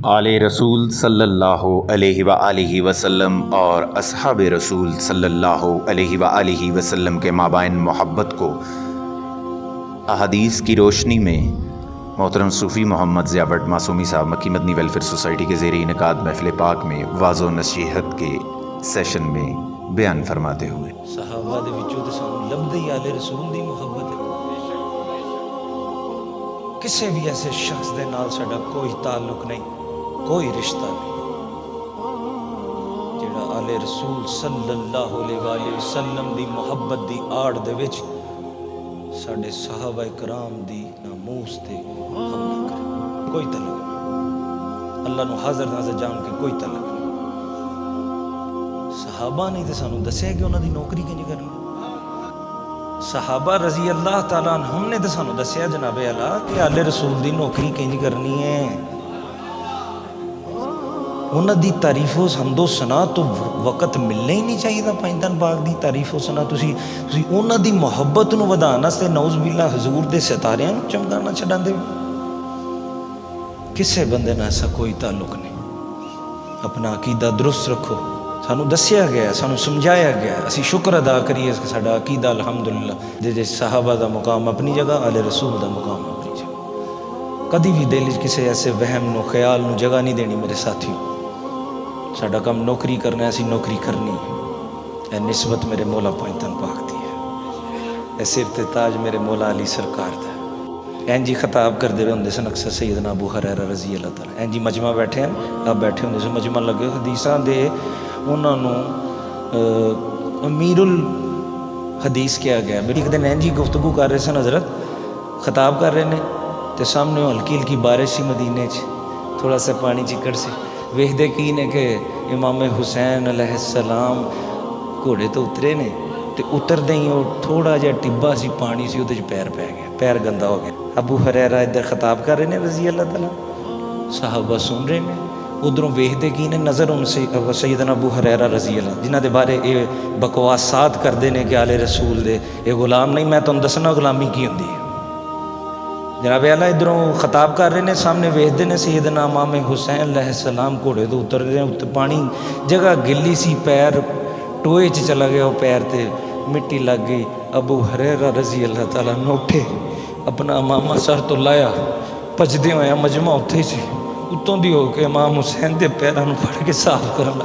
آل رسول صلی اللہ علیہ وآلہ وسلم اور اصحاب رسول صلی اللہ علیہ وآلہ وسلم کے مابین محبت کو احادیث کی روشنی میں محترم صوفی محمد ضیاء بٹ معصومی صاحب مکی مدنی ویلفیئر سوسائٹی کے زیر انعقاد محفل پاک میں واعظ و نصیحت کے سیشن میں بیان فرماتے ہوئے صحابہ دے وچوں تے سانوں لبدی آل رسول دی محبت ہے۔ کسے بھی ایسے شخص دے نال ساڈا کوئی تعلق نہیں، کوئی رشتہ نہیں جڑا آل رسول صلی اللہ علیہ وآلہ وسلم دی محبت دی آڑ دے وچ ساڈے صحابہ کرام دی ناموس تے ہم نہ کرے، کوئی تعلق نہیں، اللہ نو حاضر ناظر جان کے کوئی تعلق نہیں۔ صحابہ نے تے سانوں دسیا کہ انہاں دی نوکری کنج کرنی، صحابہ رضی اللہ تعالیٰ عنہم نے تے سانوں دسیا جناب اعلیٰ کہ آل رسول دی نوکری کنج کرنی ہے۔ انہاں دی تعریف و حمد و ثنا تو وقت ملنا ہی نہیں چاہیے پائندان باغ دی تعریف و ثنا تسی انہاں دی محبت نو ودان واسطے نعوذ باللہ حضور دے ستاریاں نو چمکانا چھڈاندے کسے بندے نال ایسا کوئی تعلق نہیں۔ اپنا عقیدہ درست رکھو، سانو دسیا گیا، سانو سمجھایا گیا، اسی شکر ادا کریے کہ ساڈا عقیدہ الحمدللہ دے صحابہ دا مقام اپنی جگہ، آل رسول دا مقام اپنی جگہ۔ کدی بھی دل وچ کسے ایسے وہم نو خیال نو جگہ نہیں دینی میرے ساتھیوں۔ ساڈا کام نوکری کرنا ہے، اسی نوکری کرنی ہے۔ اے نسبت میرے مولا پائنتن پاک دی ہے، اے سر تے تاج میرے مولا علی سرکار دا ہے۔ این جی خطاب کر دے ہوندے سن اکثر سیدنا ابو ہریرہ رضی اللہ تعالیٰ، این جی مجمع بیٹھے ہیں، آپ بیٹھے ہوندے سن مجمع لگے حدیثاں دے، انہاں نو امیر الحدیث کیا گیا۔ میری ایک دن این جی گفتگو کر رہے سن، حضرت خطاب کر رہے نے تے سامنے ہلکی ہلکی بارش سی مدینے چ، تھوڑا سا پانی چکڑ سی، ویکھدے کی نے کہ امام حسین علیہ السلام گھوڑے تو اترے نے تے اتردے ہی وہ تھوڑا جہا ٹبا سی پانی سی وہ پیر پی گیا، پیر گندا ہو گیا۔ ابو ہریرہ ادھر خطاب کر رہے ہیں رضی اللہ تعالیٰ، صحابہ سن رہے ہیں، ادھروں ویکھدے کی نے نظر ان سے سیدنا ابو ہریرہ رضی اللہ جنہ دے بارے یہ بکواسات کرتے ہیں کہ آل رسول دے یہ غلام نہیں، میں تمہیں دسنا غلامی کی ہوندی ہے۔ جناب اعلیٰ ادھروں خطاب کر رہے ہیں، سامنے ویکھدے نے سیدنا امام حسین علیہ السلام گھوڑے تو اتر رہے ہیں، پانی جگہ گلی سی، پیر ٹوئے چ چلا گیا، وہ پیر تے مٹی لگ گئی۔ ابو ہریرہ رضی اللہ تعالیٰ نے اٹھے، اپنا امامہ سر تو لایا، پجدے ہوئے مجمع اتھے سی، اتوں دی ہو کے امام حسین دے پیراں نوں پھڑ کے صاف کرنا،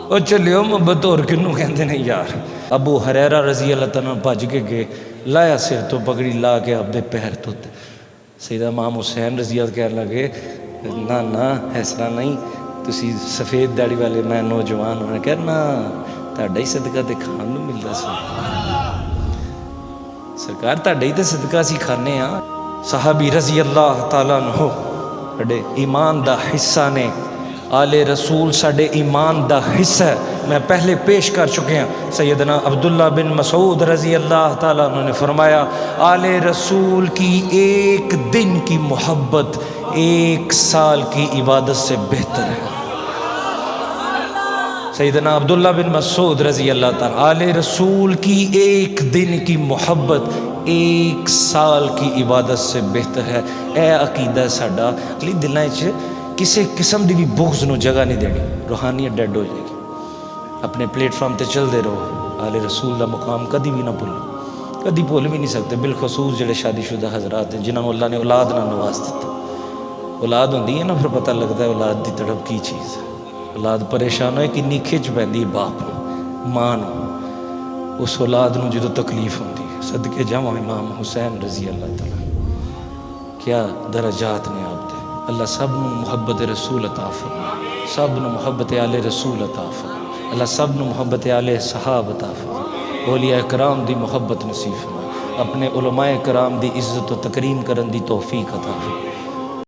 او چلیو محبت اور کنوں کہندے نہیں یار۔ ابو ہریرہ رضی اللہ تعالیٰ بھج کے گئے، لایا سر تو پگڑی لا کے اپنے پیر تو سیدہ امام حسین رضی اللہ کہنے لگے نہ اس طرح نہیں، تسی سفید داڑھی والے میں نوجوان ہونے کہنا تہاڈا ہی صدقہ تے کھان نوں ملدا سی، سرکار تہاڈا ہی تے صدقہ سی کھانے ہاں۔ صحابی رضی اللہ تعالیٰ عنہ ساڈے ایمان دا حصہ نے، آل رسول ساڈے ایمان دا حصہ ہے۔ میں پہلے پیش کر چکے ہیں، سیدنا عبداللہ بن مسعود رضی اللہ تعالیٰ عنہ نے فرمایا آل رسول کی ایک دن کی محبت ایک سال کی عبادت سے بہتر ہے۔ سیدنا عبداللہ بن مسعود رضی اللہ تعالیٰ، آل رسول کی ایک دن کی محبت ایک سال کی عبادت سے بہتر ہے۔ اے عقیدہ ساڈا علی دلاں وچ کسی قسم دی بھی بغض نو جگہ نہیں دینی، روحانیت ڈیڈ ہو جائے گی۔ اپنے پلیٹ فارم تے چلتے رہو، آل رسول دا مقام کدی بھی نہ بھولو، کدی بھول بھی نہیں سکتے، بالخصوص جڑے شادی شدہ حضرات ہیں جنہوں اللہ نے اولاد نہ نواز دیتا۔ اولاد ہوندی ہے نا، پھر پتہ لگتا ہے اولاد دی تڑپ کی چیز ہے۔ اولاد پریشان ہوئے کنی کھچ پیندی ہے باپ نو، ماں نو، اس اولاد نو جدوں تکلیف ہوندی ہے۔ صدقے جاواں امام حسین رضی اللہ تعالیٰ، کیا درجات نے آپ دے۔ اللہ سب نو محبت رسول عطا فرمائے، سب نو محبت آل رسول عطا فرمائے، اللہ سب نو محبت آل صحاب عطا فرمائے، اولیاء کرام دی محبت نصیب فرمائے، اپنے علماء کرام دی عزت و تکریم کرن دی توفیق عطا فرمائے۔